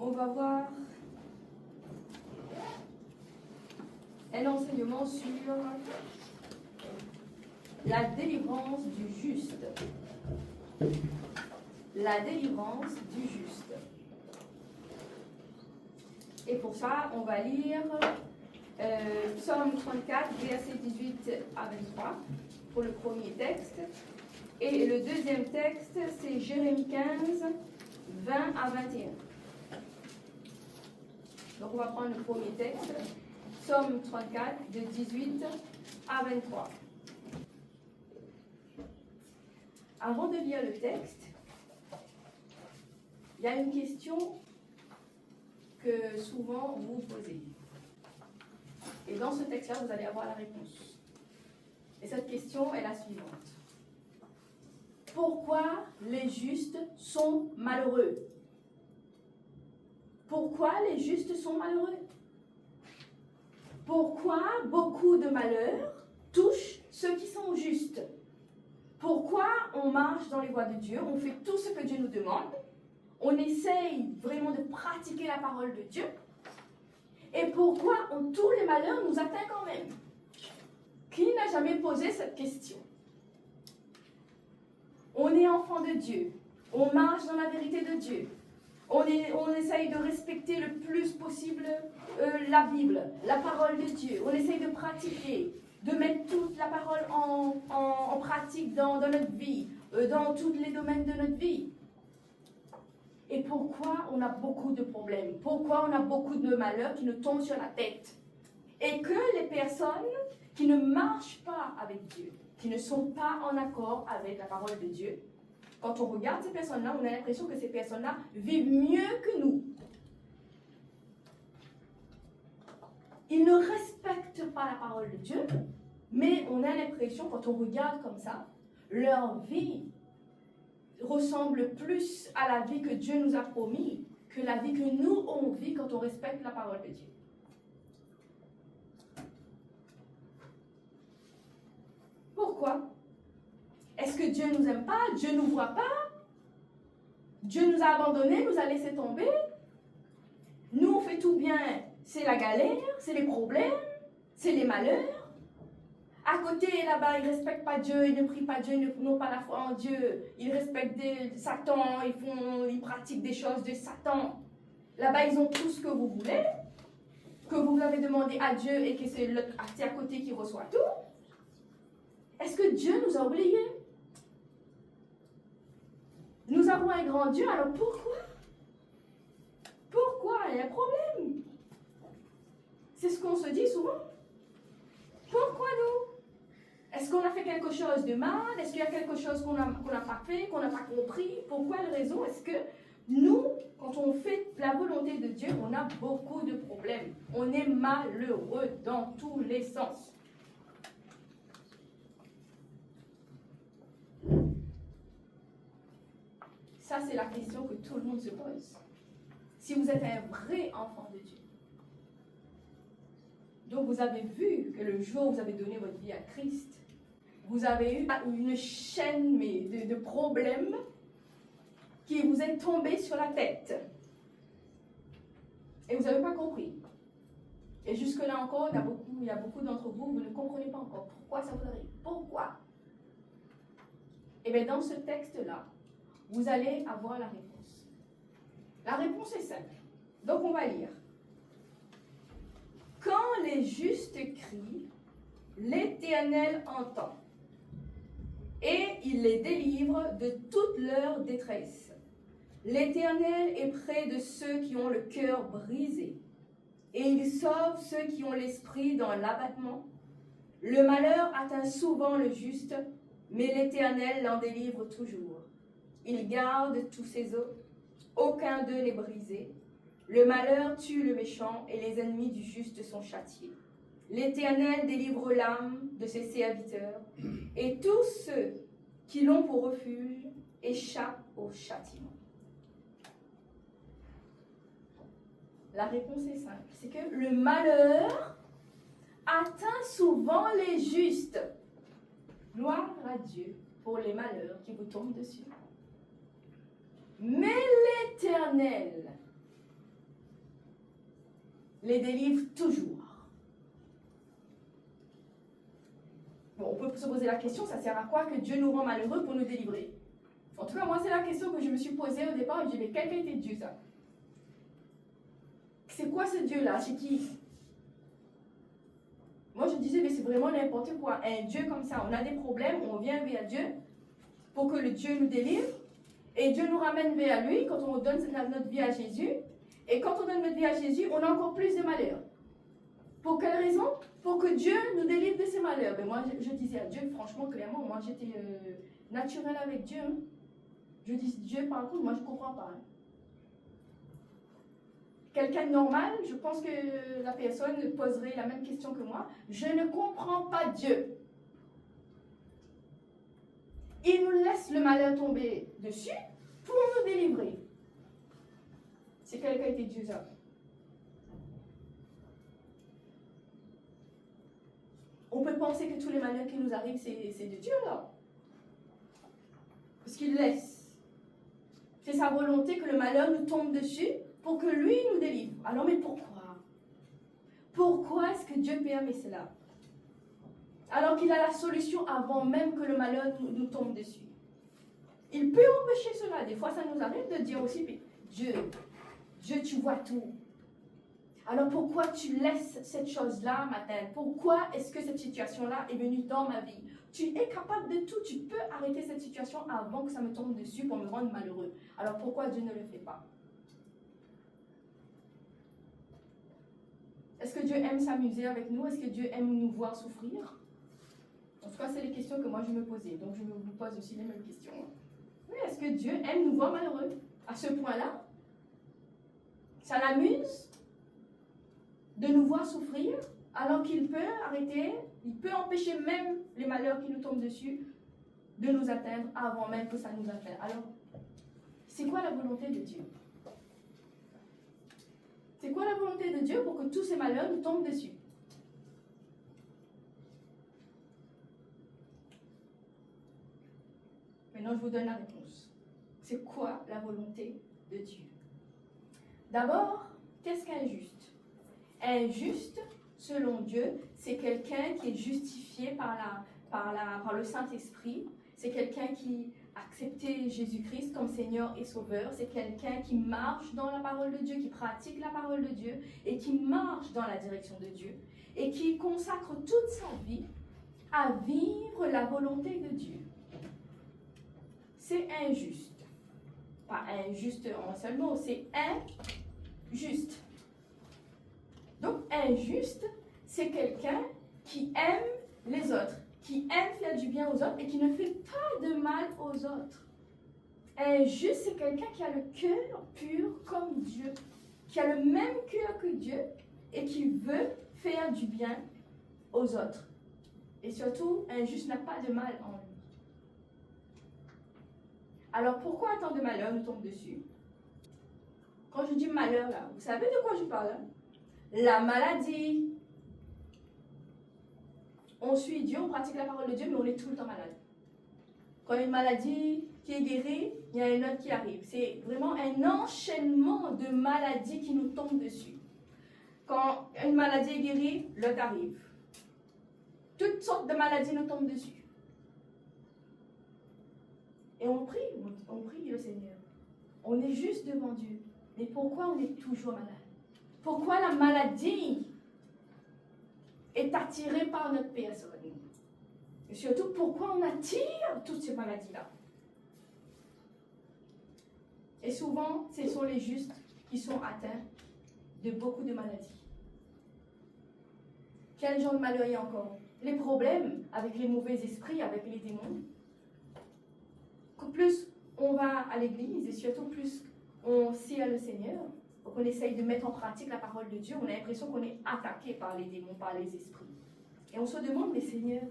on va voir un enseignement sur la délivrance du juste. La délivrance du juste. Et pour ça, on va lire Psaume 34, versets 18 à 23 pour le premier texte. Et le deuxième texte, c'est Jérémie 15, 20 à 21. Donc on va prendre le premier texte, Psaume 34, de 18 à 23. Avant de lire le texte, il y a une question que souvent vous posez. Et dans ce texte-là, vous allez avoir la réponse. Et cette question est la suivante. Pourquoi les justes sont malheureux? Pourquoi les justes sont malheureux? Pourquoi beaucoup de malheurs touchent ceux qui sont justes? Pourquoi on marche dans les voies de Dieu, on fait tout ce que Dieu nous demande, on essaye vraiment de pratiquer la parole de Dieu, et pourquoi tous les malheurs nous atteignent quand même? Qui n'a jamais posé cette question? On est enfant de Dieu, on marche dans la vérité de Dieu, on essaye de respecter le plus possible la Bible, la parole de Dieu, on essaye de pratiquer, de mettre toute la parole en pratique dans notre vie, dans tous les domaines de notre vie. Et pourquoi on a beaucoup de problèmes? Pourquoi on a beaucoup de malheurs qui nous tombent sur la tête? Et que les personnes qui ne marchent pas avec Dieu, qui ne sont pas en accord avec la parole de Dieu, quand on regarde ces personnes-là, on a l'impression que ces personnes-là vivent mieux que nous. Ils ne respectent pas la parole de Dieu, mais on a l'impression, quand on regarde comme ça, leur vie ressemble plus à la vie que Dieu nous a promis que la vie que nous, on vit quand on respecte la parole de Dieu. Pourquoi? Est-ce que Dieu ne nous aime pas? Dieu ne nous voit pas? Dieu nous a abandonnés, nous a laissé tomber? Nous, on fait tout bien. C'est la galère, c'est les problèmes, c'est les malheurs. À côté, là-bas, ils ne respectent pas Dieu, ils ne prient pas Dieu, ils n'ont pas la foi en Dieu. Ils respectent Satan, ils pratiquent des choses de Satan. Là-bas, ils ont tout ce que vous voulez, que vous avez demandé à Dieu et que c'est l'autre à côté qui reçoit tout. Est-ce que Dieu nous a oubliés? Nous avons un grand Dieu, alors pourquoi? Pourquoi? Il y a un problème. C'est ce qu'on se dit souvent. Pourquoi nous? Est-ce qu'on a fait quelque chose de mal? Est-ce qu'il y a quelque chose qu'on n'a pas fait, qu'on n'a pas compris? Pourquoi la raison? Est-ce que nous, quand on fait la volonté de Dieu, on a beaucoup de problèmes. On est malheureux dans tous les sens. Ça, c'est la question que tout le monde se pose. Si vous êtes un vrai enfant de Dieu. Donc, vous avez vu que le jour où vous avez donné votre vie à Christ, vous avez eu une chaîne de problèmes qui vous est tombée sur la tête. Et vous n'avez pas compris. Et jusque-là encore, il y a beaucoup d'entre vous, vous ne comprenez pas encore pourquoi ça vous arrive. Pourquoi? Et bien, dans ce texte-là, vous allez avoir la réponse. La réponse est simple. Donc, on va lire. Quand les justes crient, l'Éternel entend, et il les délivre de toute leur détresse. L'Éternel est près de ceux qui ont le cœur brisé, et il sauve ceux qui ont l'esprit dans l'abattement. Le malheur atteint souvent le juste, mais l'Éternel l'en délivre toujours. Il garde tous ses os, aucun d'eux n'est brisé. Le malheur tue le méchant et les ennemis du juste sont châtiés. L'Éternel délivre l'âme de ses serviteurs et tous ceux qui l'ont pour refuge échappent au châtiment. La réponse est simple, c'est que le malheur atteint souvent les justes. Gloire à Dieu pour les malheurs qui vous tombent dessus. Mais l'Éternel les délivre toujours. Bon, on peut se poser la question, ça sert à quoi que Dieu nous rend malheureux pour nous délivrer? En tout cas, moi, c'est la question que je me suis posée au départ. Je me dis, mais quelle qualité de Dieu ça? C'est quoi ce Dieu-là? C'est qui? Moi, je disais, mais c'est vraiment n'importe quoi. Un Dieu comme ça, on a des problèmes, on vient vers Dieu pour que le Dieu nous délivre. Et Dieu nous ramène vers lui quand on donne notre vie à Jésus. Et quand on donne notre vie à Jésus, on a encore plus de malheurs. Pour quelle raison? Pour que Dieu nous délivre de ces malheurs. Mais moi, je disais à Dieu, franchement, clairement, moi, j'étais naturelle avec Dieu. Hein. Je dis, Dieu, par contre, moi, je ne comprends pas. Hein. Quelqu'un de normal, je pense que la personne poserait la même question que moi. Je ne comprends pas Dieu. Il nous laisse le malheur tomber dessus pour nous délivrer. C'est quelle qualité de Dieu ça? On peut penser que tous les malheurs qui nous arrivent, c'est de Dieu là. Parce qu'il laisse. C'est sa volonté que le malheur nous tombe dessus pour que lui nous délivre. Alors mais pourquoi? Pourquoi est-ce que Dieu permet cela? Alors qu'il a la solution avant même que le malheur nous tombe dessus. Il peut empêcher cela. Des fois, ça nous arrive de dire aussi, mais Dieu, tu vois tout. Alors pourquoi tu laisses cette chose-là matin? Pourquoi est-ce que cette situation-là est venue dans ma vie? Tu es capable de tout. Tu peux arrêter cette situation avant que ça me tombe dessus pour me rendre malheureux. Alors pourquoi Dieu ne le fait pas? Est-ce que Dieu aime s'amuser avec nous? Est-ce que Dieu aime nous voir souffrir? En tout cas, c'est les questions que moi je me posais. Donc je vous pose aussi les mêmes questions. Oui, est-ce que Dieu aime nous voir malheureux? À ce point-là? Ça l'amuse de nous voir souffrir, alors qu'il peut arrêter, il peut empêcher même les malheurs qui nous tombent dessus de nous atteindre avant même que ça nous atteigne. Alors, c'est quoi la volonté de Dieu? C'est quoi la volonté de Dieu pour que tous ces malheurs nous tombent dessus? Maintenant, je vous donne la réponse. C'est quoi la volonté de Dieu? D'abord, qu'est-ce qu'un juste? Un juste, selon Dieu, c'est quelqu'un qui est justifié par le Saint-Esprit. C'est quelqu'un qui a accepté Jésus-Christ comme Seigneur et Sauveur. C'est quelqu'un qui marche dans la parole de Dieu, qui pratique la parole de Dieu et qui marche dans la direction de Dieu et qui consacre toute sa vie à vivre la volonté de Dieu. C'est injuste. Pas injuste en un seul mot, c'est injuste. Donc, injuste, c'est quelqu'un qui aime les autres, qui aime faire du bien aux autres et qui ne fait pas de mal aux autres. Injuste, c'est quelqu'un qui a le cœur pur comme Dieu, qui a le même cœur que Dieu et qui veut faire du bien aux autres. Et surtout, injuste n'a pas de mal en lui. Alors, pourquoi tant de malheurs nous tombent dessus? Quand je dis malheur, là, vous savez de quoi je parle? Hein? La maladie. On suit Dieu, on pratique la parole de Dieu, mais on est tout le temps malade. Quand il y a une maladie qui est guérie, il y a une autre qui arrive. C'est vraiment un enchaînement de maladies qui nous tombent dessus. Quand une maladie est guérie, l'autre arrive. Toutes sortes de maladies nous tombent dessus. Et on prie le Seigneur. On est juste devant Dieu. Mais pourquoi on est toujours malade? Pourquoi la maladie est attirée par notre personne? Et surtout, pourquoi on attire toutes ces maladies-là? Et souvent, ce sont les justes qui sont atteints de beaucoup de maladies. Quel genre de malheur il y a encore? Les problèmes avec les mauvais esprits, avec les démons. Plus on va à l'église et surtout plus on sert le Seigneur, qu'on essaye de mettre en pratique la parole de Dieu, on a l'impression qu'on est attaqué par les démons, par les esprits. Et on se demande, mais Seigneur,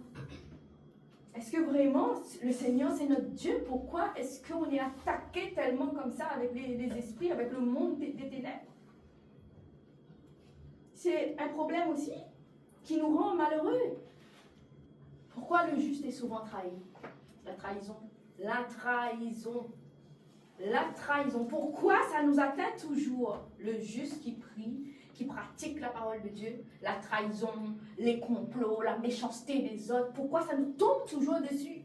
est-ce que vraiment le Seigneur c'est notre Dieu? Pourquoi est-ce qu'on est attaqué tellement comme ça avec les esprits, avec le monde des ténèbres? C'est un problème aussi qui nous rend malheureux. Pourquoi le juste est souvent trahi? La trahison. La trahison. La trahison. Pourquoi ça nous atteint toujours? Le juste qui prie, qui pratiquent la parole de Dieu, la trahison, les complots, la méchanceté des autres, pourquoi ça nous tombe toujours dessus?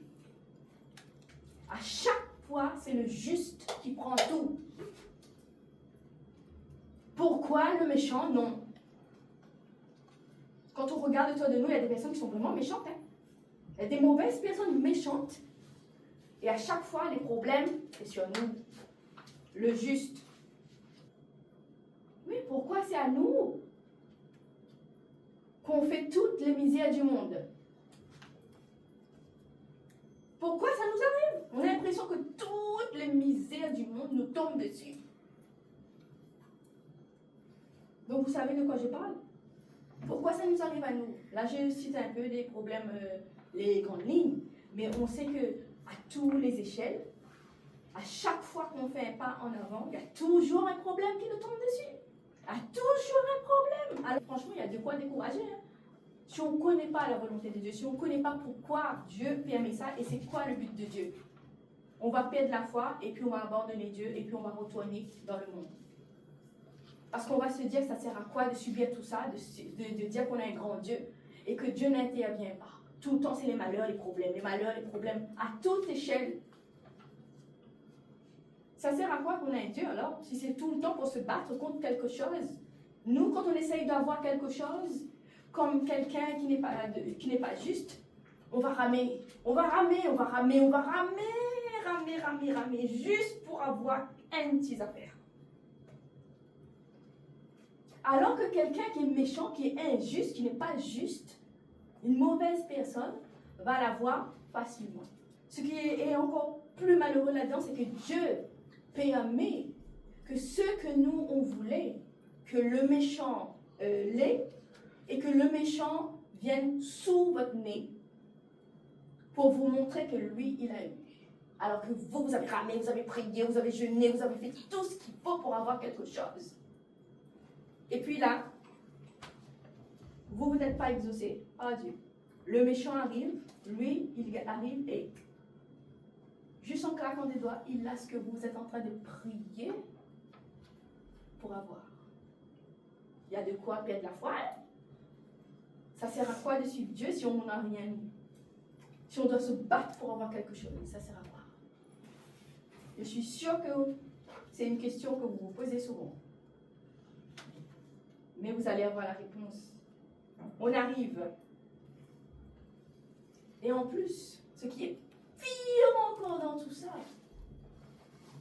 À chaque fois, c'est le juste qui prend tout. Pourquoi le méchant, non? Quand on regarde autour de nous, il y a des personnes qui sont vraiment méchantes. Hein? Il y a des mauvaises personnes méchantes. Et à chaque fois, les problèmes, c'est sur nous. Le juste. Mais pourquoi c'est à nous qu'on fait toutes les misères du monde? Pourquoi ça nous arrive? On a l'impression que toutes les misères du monde nous tombent dessus. Donc vous savez de quoi je parle? Pourquoi ça nous arrive à nous? Là, je cite un peu des problèmes, les grandes lignes, mais on sait que à tous les échelles, à chaque fois qu'on fait un pas en avant, il y a toujours un problème qui nous tombe dessus. Il y a toujours un problème. Alors franchement, il y a de quoi décourager. Hein? Si on ne connaît pas la volonté de Dieu, si on ne connaît pas pourquoi Dieu permet ça et c'est quoi le but de Dieu, on va perdre la foi et puis on va abandonner Dieu et puis on va retourner dans le monde. Parce qu'on va se dire que ça sert à quoi de subir tout ça, de dire qu'on a un grand Dieu et que Dieu n'intervient pas. Tout le temps, c'est les malheurs, les problèmes, à toute échelle. Ça sert à quoi qu'on a un Dieu alors, si c'est tout le temps pour se battre contre quelque chose? Nous, quand on essaye d'avoir quelque chose, comme quelqu'un qui n'est pas juste, on va ramer, juste pour avoir une petite affaire. Alors que quelqu'un qui est méchant, qui est injuste, qui n'est pas juste, une mauvaise personne, va l'avoir facilement. Ce qui est encore plus malheureux là-dedans, c'est que Dieu permet que ce que nous, on voulait, que le méchant l'ait, et que le méchant vienne sous votre nez pour vous montrer que lui, il a eu. Alors que vous avez ramé, vous avez prié, vous avez jeûné, vous avez fait tout ce qu'il faut pour avoir quelque chose. Et puis là, vous n'êtes pas exaucé. Oh Dieu. Le méchant arrive, lui, il arrive et juste en claquant des doigts, il a ce que vous êtes en train de prier pour avoir. Il y a de quoi perdre la foi. Hein? Ça sert à quoi de suivre Dieu si on n'a rien mis? Si on doit se battre pour avoir quelque chose, ça sert à quoi? Je suis sûre que c'est une question que vous vous posez souvent. Mais vous allez avoir la réponse. On arrive. Et en plus, ce qui est pire encore dans tout ça,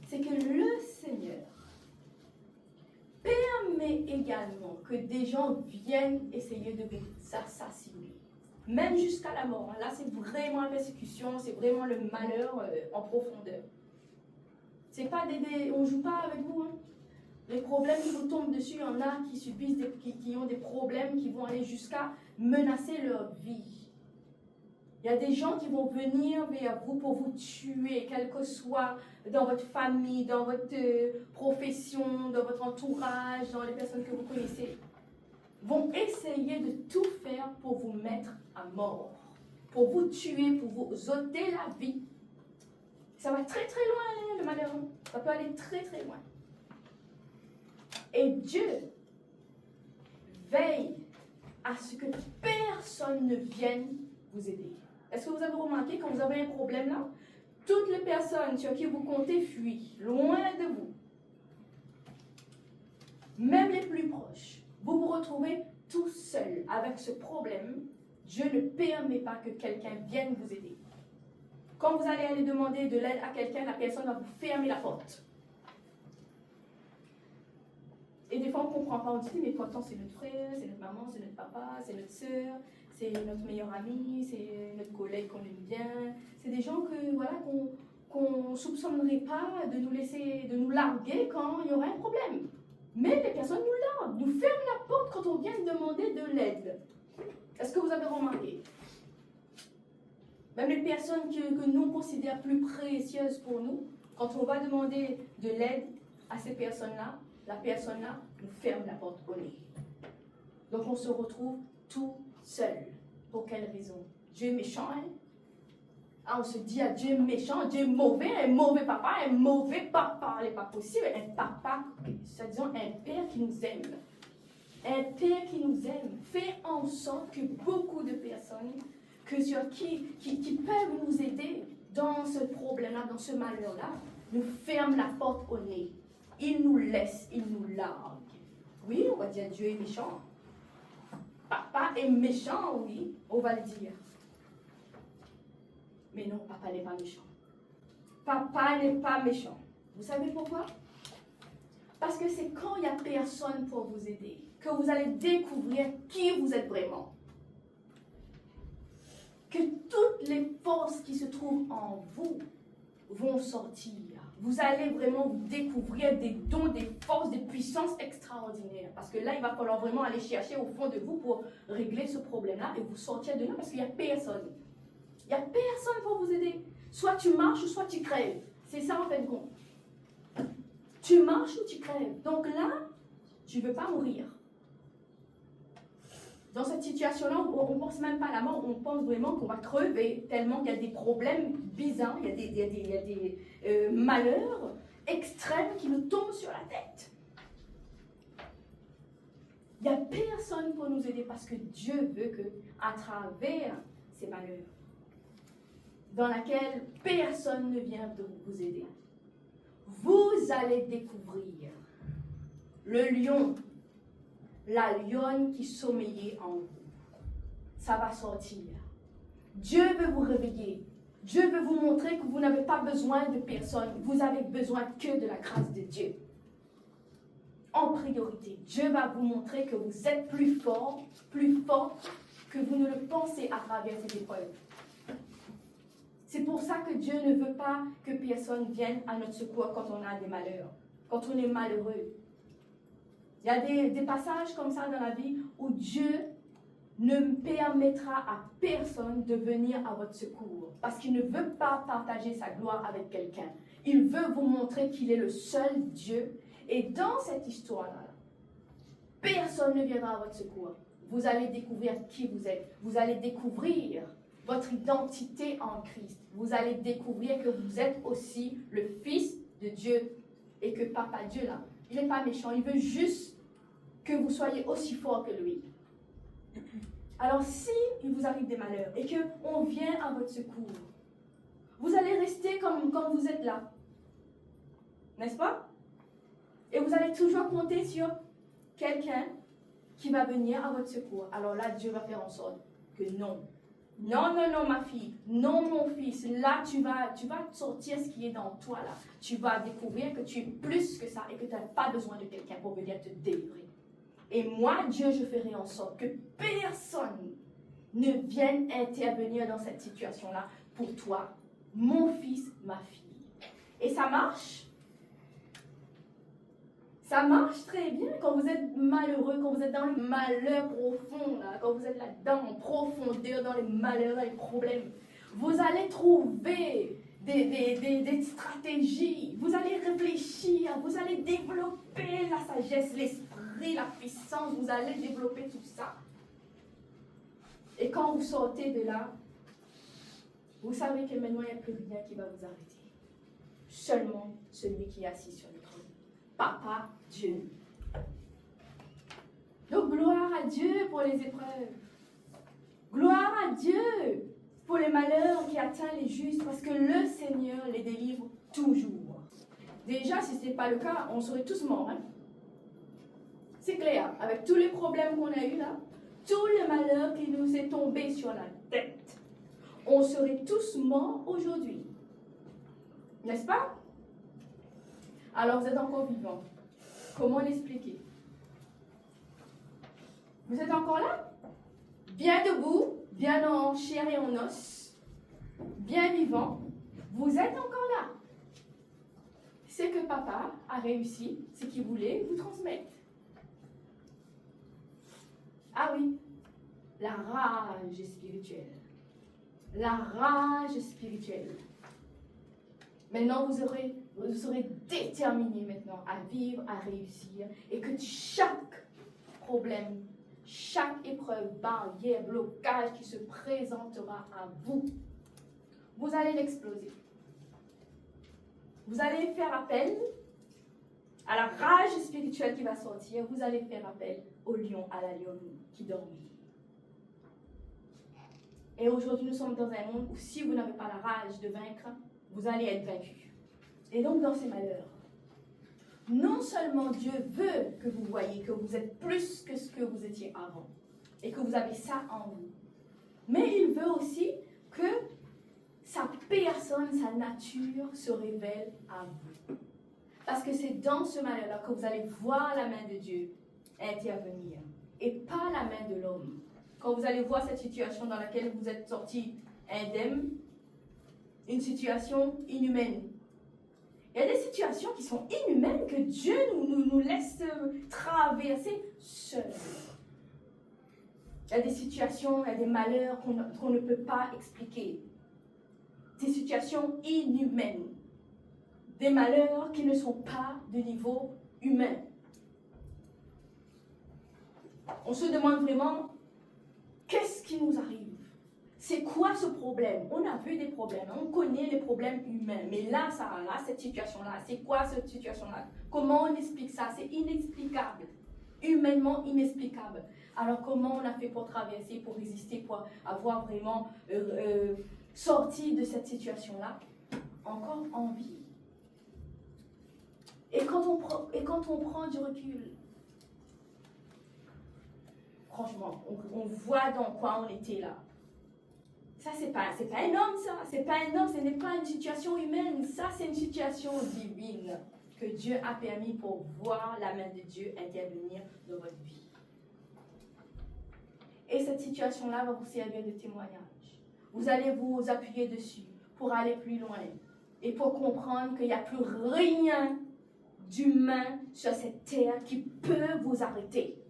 c'est que le Seigneur permet également que des gens viennent essayer de vous assassiner. Même jusqu'à la mort. Là, c'est vraiment la persécution, c'est vraiment le malheur en profondeur. C'est pas on ne joue pas avec vous. Hein. Les problèmes qui vous tombent dessus, il y en a qui subissent, qui ont des problèmes qui vont aller jusqu'à menacer leur vie. Il y a des gens qui vont venir vers vous pour vous tuer, quel que soit dans votre famille, dans votre profession, dans votre entourage, dans les personnes que vous connaissez. Vont essayer de tout faire pour vous mettre à mort, pour vous tuer, pour vous ôter la vie. Ça va très très loin, le malheur. Ça peut aller très très loin. Et Dieu veille à ce que personne ne vienne vous aider. Est-ce que vous avez remarqué, quand vous avez un problème là, toutes les personnes sur qui vous comptez fuient, loin de vous. Même les plus proches. Vous vous retrouvez tout seul avec ce problème. Dieu ne permet pas que quelqu'un vienne vous aider. Quand vous allez aller demander de l'aide à quelqu'un, la personne va vous fermer la porte. Et des fois, on ne comprend pas, on dit, mais pourtant, c'est notre frère, c'est notre maman, c'est notre papa, c'est notre soeur, c'est notre meilleur ami, c'est notre collègue qu'on aime bien. C'est des gens que, voilà, qu'on ne soupçonnerait pas de nous laisser, de nous larguer quand il y aurait un problème. Mais les personnes nous larguent, nous ferment la porte quand on vient demander de l'aide. Est-ce que vous avez remarqué? Même les personnes que nous on considère plus précieuses pour nous, quand on va demander de l'aide à ces personnes-là, la personne-là nous ferme la porte au nez. Donc on se retrouve tout seul. Pour quelle raison? Dieu est méchant, hein? Ah, on se dit à Dieu méchant, Dieu mauvais, un mauvais papa, n'est pas possible, un papa, c'est-à-dire un père qui nous aime. un Père qui nous aime, fait en sorte que beaucoup de personnes qui peuvent nous aider dans ce problème-là, dans ce malheur-là, nous ferment la porte au nez. Ils nous laissent, ils nous larguent. Oui, on va dire Dieu est méchant. Papa est méchant, oui, on va le dire. Mais non, papa n'est pas méchant. Papa n'est pas méchant. Vous savez pourquoi? Parce que c'est quand il n'y a personne pour vous aider que vous allez découvrir qui vous êtes vraiment. Que toutes les forces qui se trouvent en vous vont sortir. Vous allez vraiment découvrir des dons, des forces, des puissances extraordinaires. Parce que là, il va falloir vraiment aller chercher au fond de vous pour régler ce problème-là et vous sortir de là parce qu'il n'y a personne. Il n'y a personne pour vous aider. Soit tu marches ou soit tu crèves. C'est ça en fin de compte. Tu marches ou tu crèves. Donc là, tu ne veux pas mourir. Dans cette situation-là, on ne pense même pas à la mort, on pense vraiment qu'on va crever tellement qu'il y a des problèmes bizarres, il y a des malheurs extrêmes qui nous tombent sur la tête. Il n'y a personne pour nous aider parce que Dieu veut qu'à travers ces malheurs, dans laquelle personne ne vient de vous aider, vous allez découvrir le lion, la lionne qui sommeillait en vous. Ça va sortir. Dieu veut vous réveiller. Dieu veut vous montrer que vous n'avez pas besoin de personne. Vous avez besoin que de la grâce de Dieu. En priorité, Dieu va vous montrer que vous êtes plus fort que vous ne le pensez à travers cette épreuve. C'est pour ça que Dieu ne veut pas que personne vienne à notre secours quand on a des malheurs, quand on est malheureux. Il y a des passages comme ça dans la vie où Dieu ne permettra à personne de venir à votre secours parce qu'il ne veut pas partager sa gloire avec quelqu'un. Il veut vous montrer qu'il est le seul Dieu. Et dans cette histoire-là, personne ne viendra à votre secours. Vous allez découvrir qui vous êtes. Vous allez découvrir votre identité en Christ. Vous allez découvrir que vous êtes aussi le Fils de Dieu et que Papa Dieu, là, il n'est pas méchant. Il veut juste que vous soyez aussi fort que lui. Alors, si il vous arrive des malheurs et qu'on vient à votre secours, vous allez rester comme vous êtes là. N'est-ce pas? Et vous allez toujours compter sur quelqu'un qui va venir à votre secours. Alors là, Dieu va faire en sorte que non. Non, non, non, ma fille. Non, mon fils. Là, tu vas sortir ce qui est dans toi, là. Tu vas découvrir que tu es plus que ça et que tu n'as pas besoin de quelqu'un pour venir te délivrer. Et moi, Dieu, je ferai en sorte que personne ne vienne intervenir dans cette situation-là pour toi, mon fils, ma fille. Et ça marche. Ça marche très bien quand vous êtes malheureux, quand vous êtes dans le malheur profond, là, quand vous êtes là-dedans, en profondeur, dans les malheurs, les problèmes. Vous allez trouver des stratégies, vous allez réfléchir, vous allez développer la sagesse, l'esprit, la puissance, vous allez développer tout ça. Et quand vous sortez de là, vous savez que maintenant il n'y a plus rien qui va vous arrêter. Seulement celui qui est assis sur le trône. Papa Dieu. Donc gloire à Dieu pour les épreuves. Gloire à Dieu pour les malheurs qui atteignent les justes, parce que le Seigneur les délivre toujours. Déjà, si ce n'est pas le cas, on serait tous morts. Hein? C'est clair, avec tous les problèmes qu'on a eus là, tout le malheur qui nous est tombé sur la tête, on serait tous morts aujourd'hui. N'est-ce pas? Alors vous êtes encore vivants. Comment l'expliquer? Vous êtes encore là? Bien debout, bien en chair et en os, bien vivant. Vous êtes encore là. C'est que papa a réussi ce qu'il voulait vous transmettre. Ah oui, la rage spirituelle. La rage spirituelle. Maintenant, vous serez déterminé maintenant à vivre, à réussir, et que chaque problème, chaque épreuve, barrière, blocage qui se présentera à vous, vous allez l'exploser. Vous allez faire appel à la rage spirituelle spirituel qui va sortir, vous allez faire appel au lion, à la lionne qui dormit. Et aujourd'hui, nous sommes dans un monde où si vous n'avez pas la rage de vaincre, vous allez être vaincu. Et donc, dans ces malheurs, non seulement Dieu veut que vous voyez que vous êtes plus que ce que vous étiez avant, et que vous avez ça en vous, mais il veut aussi que sa personne, sa nature se révèle à vous. Parce que c'est dans ce malheur-là que vous allez voir la main de Dieu intervenir, et pas la main de l'homme. Quand vous allez voir cette situation dans laquelle vous êtes sorti indemne, une situation inhumaine. Il y a des situations qui sont inhumaines que Dieu nous laisse traverser seuls. Il y a des situations, il y a des malheurs qu'on ne peut pas expliquer. Des situations inhumaines. Des malheurs qui ne sont pas de niveau humain. On se demande vraiment, qu'est-ce qui nous arrive? C'est quoi ce problème? On a vu des problèmes, on connaît les problèmes humains, mais là, cette situation-là, c'est quoi cette situation-là? Comment on explique ça? C'est inexplicable, humainement inexplicable. Alors comment on a fait pour traverser, pour résister, pour avoir vraiment sorti de cette situation-là? Encore en vie. Et quand on prend du recul, franchement, on voit dans quoi on était là. Ça, c'est pas un homme, ça. C'est pas un homme, ce n'est pas une situation humaine. Ça, c'est une situation divine que Dieu a permis pour voir la main de Dieu intervenir dans votre vie. Et cette situation-là va vous servir de témoignage. Vous allez vous appuyer dessus pour aller plus loin et pour comprendre qu'il n'y a plus rien d'humain sur cette terre qui peut vous arrêter.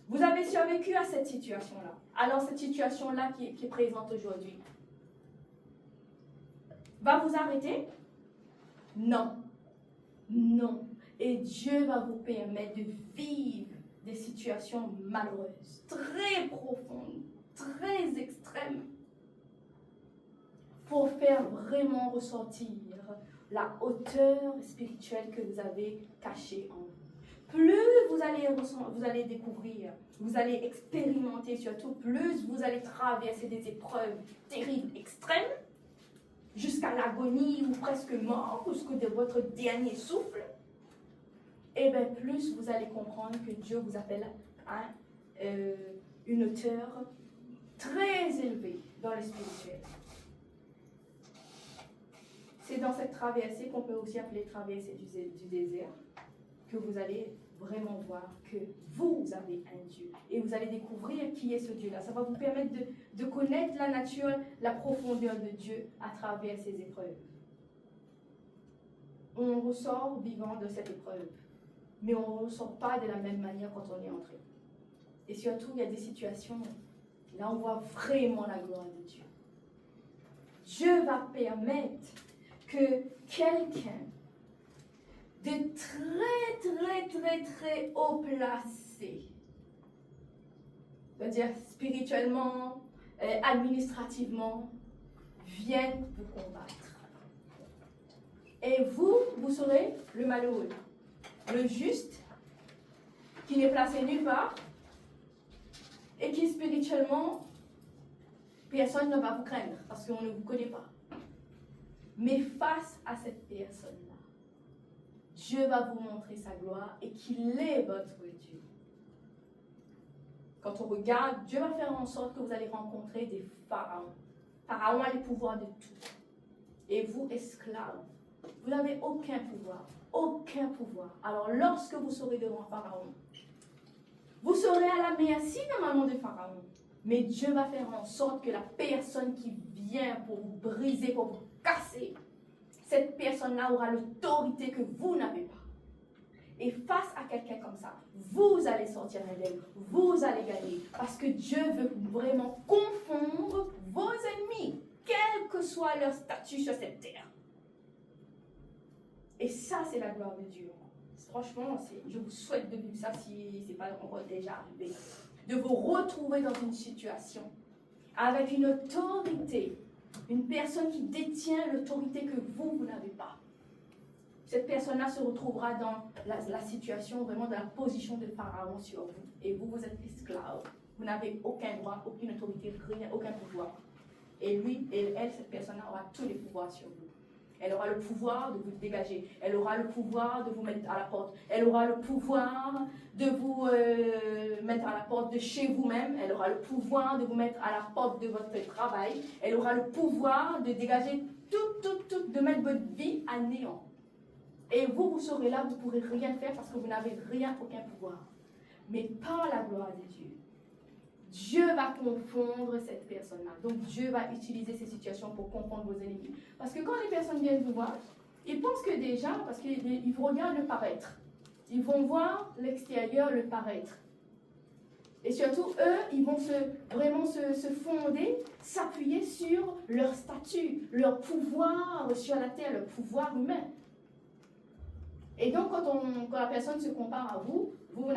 Vous avez survécu à cette situation-là. Alors cette situation-là qui est présente aujourd'hui va vous arrêter? Non. Non. Et Dieu va vous permettre de vivre des situations malheureuses, très profondes, très extrêmes, pour faire vraiment ressortir la hauteur spirituelle que vous avez cachée en vous. Plus vous allez découvrir, vous allez expérimenter surtout, plus vous allez traverser des épreuves terribles, extrêmes, jusqu'à l'agonie ou presque mort, jusqu'à votre dernier souffle, et bien plus vous allez comprendre que Dieu vous appelle à une hauteur très élevée dans le spirituel. C'est dans cette traversée qu'on peut aussi appeler traversée du désert que vous allez vraiment voir que vous avez un Dieu et vous allez découvrir qui est ce Dieu-là. Ça va vous permettre de connaître la nature, la profondeur de Dieu à travers ces épreuves. On ressort vivant de cette épreuve, mais on ne ressort pas de la même manière quand on est entré. Et surtout, il y a des situations, là on voit vraiment la gloire de Dieu. Dieu va permettre que quelqu'un de très haut placé, c'est-à-dire spirituellement, administrativement, vienne vous combattre. Et vous serez le malheureux, le juste, qui n'est placé nulle part, et qui spirituellement, personne ne va vous craindre, parce qu'on ne vous connaît pas. Mais face à cette personne-là, Dieu va vous montrer sa gloire et qu'il est votre Dieu. Quand on regarde, Dieu va faire en sorte que vous allez rencontrer des pharaons. Pharaon a le pouvoir de tout. Et vous, esclaves, vous n'avez aucun pouvoir. Aucun pouvoir. Alors lorsque vous serez devant Pharaon, vous serez à la merci normalement de Pharaon. Mais Dieu va faire en sorte que la personne qui vient pour vous briser, pour vous casser, cette personne-là aura l'autorité que vous n'avez pas. Et face à quelqu'un comme ça, vous allez sortir indemne, vous allez gagner. Parce que Dieu veut vraiment confondre vos ennemis, quel que soit leur statut sur cette terre. Et ça, c'est la gloire de Dieu. Franchement, je vous souhaite de vivre ça si ce n'est pas encore déjà arrivé. De vous retrouver dans une situation avec une autorité, une personne qui détient l'autorité que vous n'avez pas. cette personne-là se retrouvera dans la situation, vraiment dans la position de Pharaon sur vous. Et vous, vous êtes esclave. Vous n'avez aucun droit, aucune autorité, rien, aucun pouvoir. Et lui, et elle, cette personne-là aura tous les pouvoirs sur vous. Elle aura le pouvoir de vous dégager. Elle aura le pouvoir de vous mettre à la porte. Elle aura le pouvoir de vous mettre à la porte de chez vous-même. Elle aura le pouvoir de vous mettre à la porte de votre travail. Elle aura le pouvoir de dégager tout, de mettre votre vie à néant. Et vous serez là, vous ne pourrez rien faire parce que vous n'avez rien, aucun pouvoir. Mais par la gloire de Dieu, Dieu va confondre cette personne-là. Donc Dieu va utiliser ces situations pour confondre vos ennemis. Parce que quand les personnes viennent vous voir, ils pensent que déjà, parce qu'ils vous regardent le paraître. Ils vont voir l'extérieur, le paraître. Et surtout, eux, ils vont vraiment se fonder, s'appuyer sur leur statut, leur pouvoir sur la terre, leur pouvoir humain. Et donc, quand la personne se compare à vous, vous